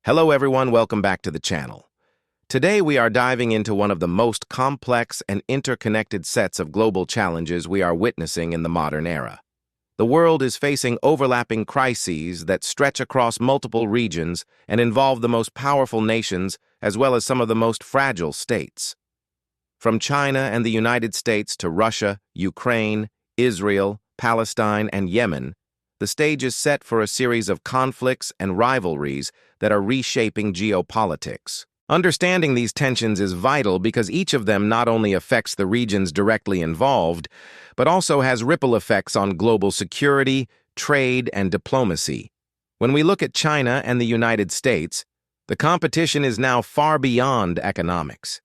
Hello everyone, welcome back to the channel. Today we are diving into one of the most complex and interconnected sets of global challenges we are witnessing in the modern era. The world is facing overlapping crises that stretch across multiple regions and involve the most powerful nations as well as some of the most fragile states. From China and the United States to Russia, Ukraine, Israel, Palestine, and Yemen, the stage is set for a series of conflicts and rivalries that are reshaping geopolitics. Understanding these tensions is vital because each of them not only affects the regions directly involved, but also has ripple effects on global security, trade, and diplomacy. When we look at China and the United States, the competition is now far beyond economics.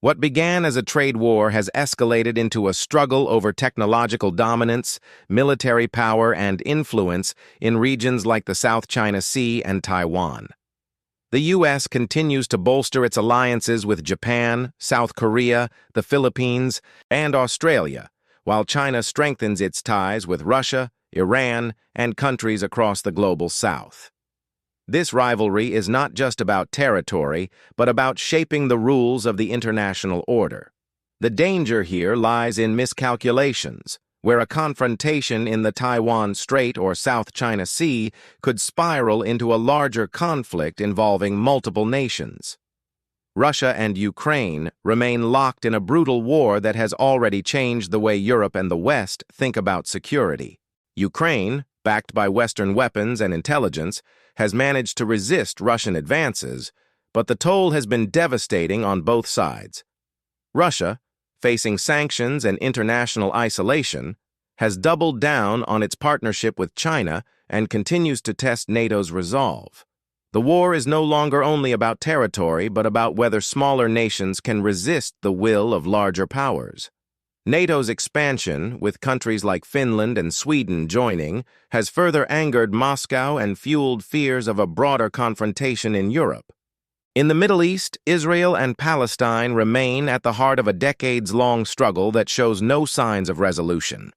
What began as a trade war has escalated into a struggle over technological dominance, military power, and influence in regions like the South China Sea and Taiwan. The U.S. continues to bolster its alliances with Japan, South Korea, the Philippines, and Australia, while China strengthens its ties with Russia, Iran, and countries across the global South. This rivalry is not just about territory, but about shaping the rules of the international order. The danger here lies in miscalculations, where a confrontation in the Taiwan Strait or South China Sea could spiral into a larger conflict involving multiple nations. Russia and Ukraine remain locked in a brutal war that has already changed the way Europe and the West think about security. Ukraine, backed by Western weapons and intelligence, has managed to resist Russian advances, but the toll has been devastating on both sides. Russia, facing sanctions and international isolation, has doubled down on its partnership with China and continues to test NATO's resolve. The war is no longer only about territory, but about whether smaller nations can resist the will of larger powers. NATO's expansion, with countries like Finland and Sweden joining, has further angered Moscow and fueled fears of a broader confrontation in Europe. In the Middle East, Israel and Palestine remain at the heart of a decades-long struggle that shows no signs of resolution.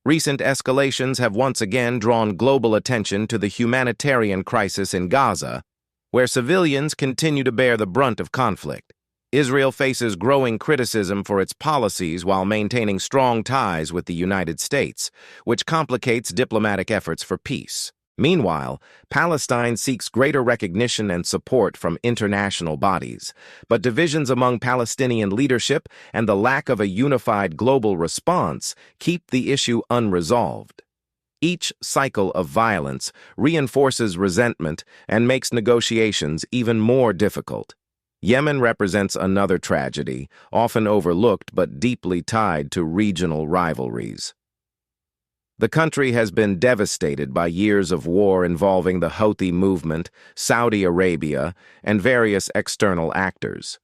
Recent escalations have once again drawn global attention to the humanitarian crisis in Gaza, where civilians continue to bear the brunt of conflict. Israel faces growing criticism for its policies while maintaining strong ties with the United States, which complicates diplomatic efforts for peace. Meanwhile, Palestine seeks greater recognition and support from international bodies, but divisions among Palestinian leadership and the lack of a unified global response keep the issue unresolved. Each cycle of violence reinforces resentment and makes negotiations even more difficult. Yemen represents another tragedy, often overlooked but deeply tied to regional rivalries. The country has been devastated by years of war involving the Houthi movement, Saudi Arabia, and various external actors.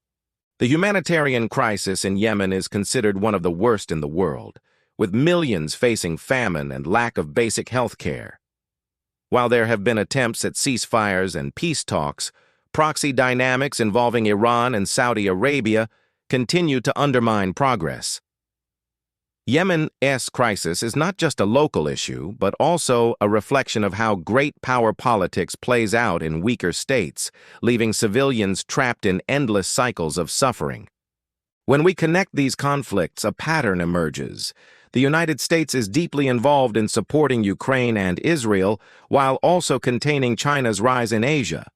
The humanitarian crisis in Yemen is considered one of the worst in the world, with millions facing famine and lack of basic health care. While there have been attempts at ceasefires and peace talks, proxy dynamics involving Iran and Saudi Arabia continue to undermine progress. Yemen's crisis is not just a local issue, but also a reflection of how great power politics plays out in weaker states, leaving civilians trapped in endless cycles of suffering. When we connect these conflicts, a pattern emerges. The United States is deeply involved in supporting Ukraine and Israel, while also containing China's rise in Asia.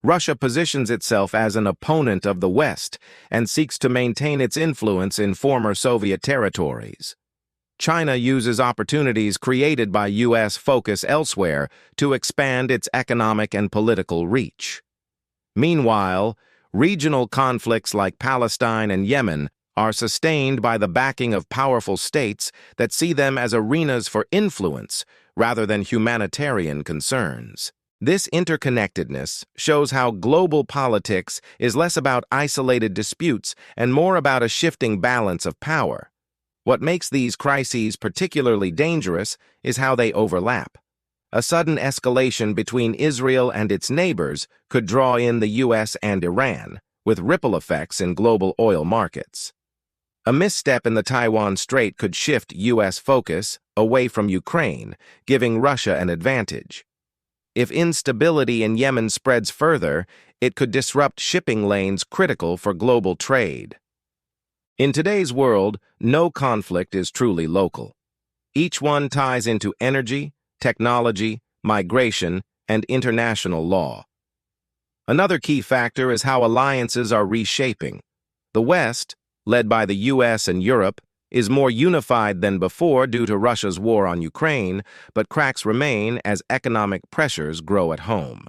Russia positions itself as an opponent of the West and seeks to maintain its influence in former Soviet territories. China uses opportunities created by U.S. focus elsewhere to expand its economic and political reach. Meanwhile, regional conflicts like Palestine and Yemen are sustained by the backing of powerful states that see them as arenas for influence rather than humanitarian concerns. This interconnectedness shows how global politics is less about isolated disputes and more about a shifting balance of power. What makes these crises particularly dangerous is how they overlap. A sudden escalation between Israel and its neighbors could draw in the U.S. and Iran, with ripple effects in global oil markets. A misstep in the Taiwan Strait could shift U.S. focus away from Ukraine, giving Russia an advantage. If instability in Yemen spreads further, it could disrupt shipping lanes critical for global trade. In today's world, no conflict is truly local. Each one ties into energy, technology, migration, and international law. Another key factor is how alliances are reshaping. The West, led by the US and Europe, is more unified than before due to Russia's war on Ukraine, but cracks remain as economic pressures grow at home.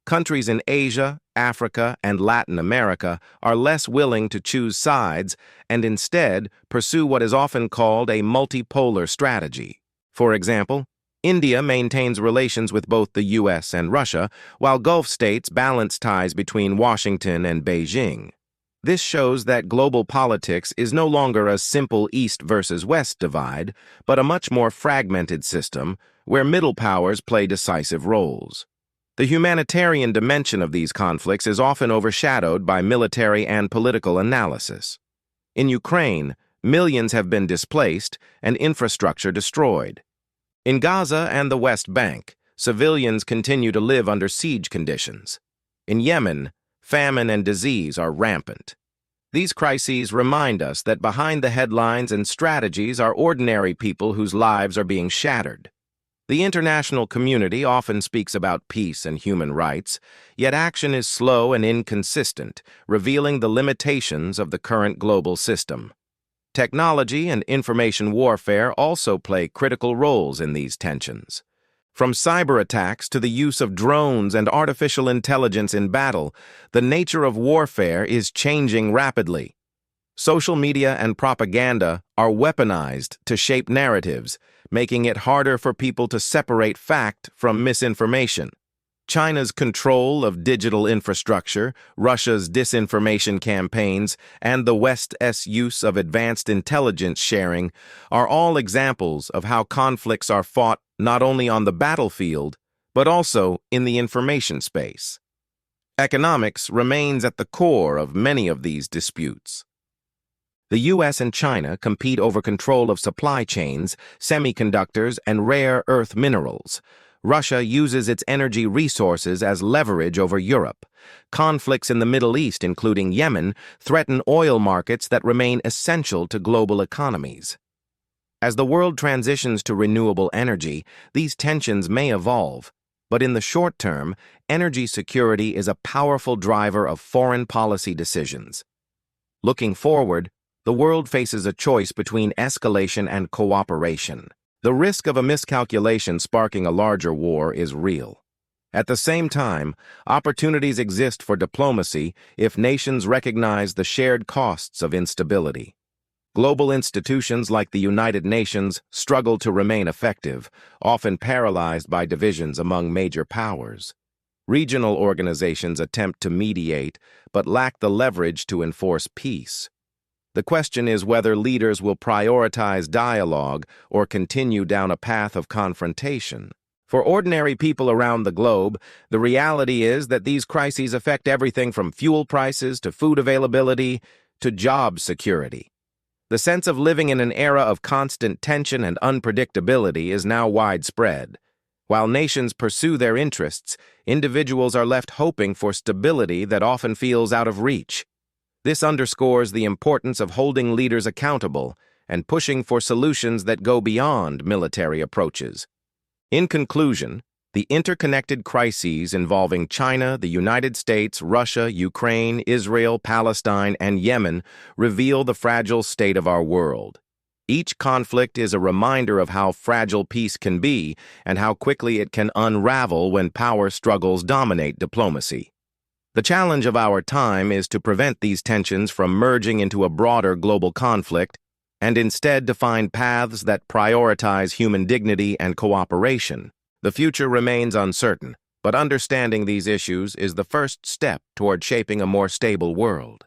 Countries in Asia, Africa, and Latin America are less willing to choose sides and instead pursue what is often called a multipolar strategy. For example, India maintains relations with both the US and Russia, while Gulf states balance ties between Washington and Beijing. This shows that global politics is no longer a simple East versus West divide, but a much more fragmented system where middle powers play decisive roles. The humanitarian dimension of these conflicts is often overshadowed by military and political analysis. In Ukraine, millions have been displaced and infrastructure destroyed. In Gaza and the West Bank, civilians continue to live under siege conditions. In Yemen, famine and disease are rampant. These crises remind us that behind the headlines and strategies are ordinary people whose lives are being shattered. The international community often speaks about peace and human rights, yet action is slow and inconsistent, revealing the limitations of the current global system. Technology and information warfare also play critical roles in these tensions. From cyber attacks to the use of drones and artificial intelligence in battle, the nature of warfare is changing rapidly. Social media and propaganda are weaponized to shape narratives, making it harder for people to separate fact from misinformation. China's control of digital infrastructure, Russia's disinformation campaigns, and the West's use of advanced intelligence sharing are all examples of how conflicts are fought not only on the battlefield, but also in the information space. Economics remains at the core of many of these disputes. The US and China compete over control of supply chains, semiconductors, and rare earth minerals. Russia uses its energy resources as leverage over Europe. Conflicts in the Middle East, including Yemen, threaten oil markets that remain essential to global economies. As the world transitions to renewable energy, these tensions may evolve, but in the short term, energy security is a powerful driver of foreign policy decisions. Looking forward, the world faces a choice between escalation and cooperation. The risk of a miscalculation sparking a larger war is real. At the same time, opportunities exist for diplomacy if nations recognize the shared costs of instability. Global institutions like the United Nations struggle to remain effective, often paralyzed by divisions among major powers. Regional organizations attempt to mediate, but lack the leverage to enforce peace. The question is whether leaders will prioritize dialogue or continue down a path of confrontation. For ordinary people around the globe, the reality is that these crises affect everything from fuel prices to food availability to job security. The sense of living in an era of constant tension and unpredictability is now widespread. While nations pursue their interests, individuals are left hoping for stability that often feels out of reach. This underscores the importance of holding leaders accountable and pushing for solutions that go beyond military approaches. In conclusion, the interconnected crises involving China, the United States, Russia, Ukraine, Israel, Palestine, and Yemen reveal the fragile state of our world. Each conflict is a reminder of how fragile peace can be and how quickly it can unravel when power struggles dominate diplomacy. The challenge of our time is to prevent these tensions from merging into a broader global conflict and instead to find paths that prioritize human dignity and cooperation. The future remains uncertain, but understanding these issues is the first step toward shaping a more stable world.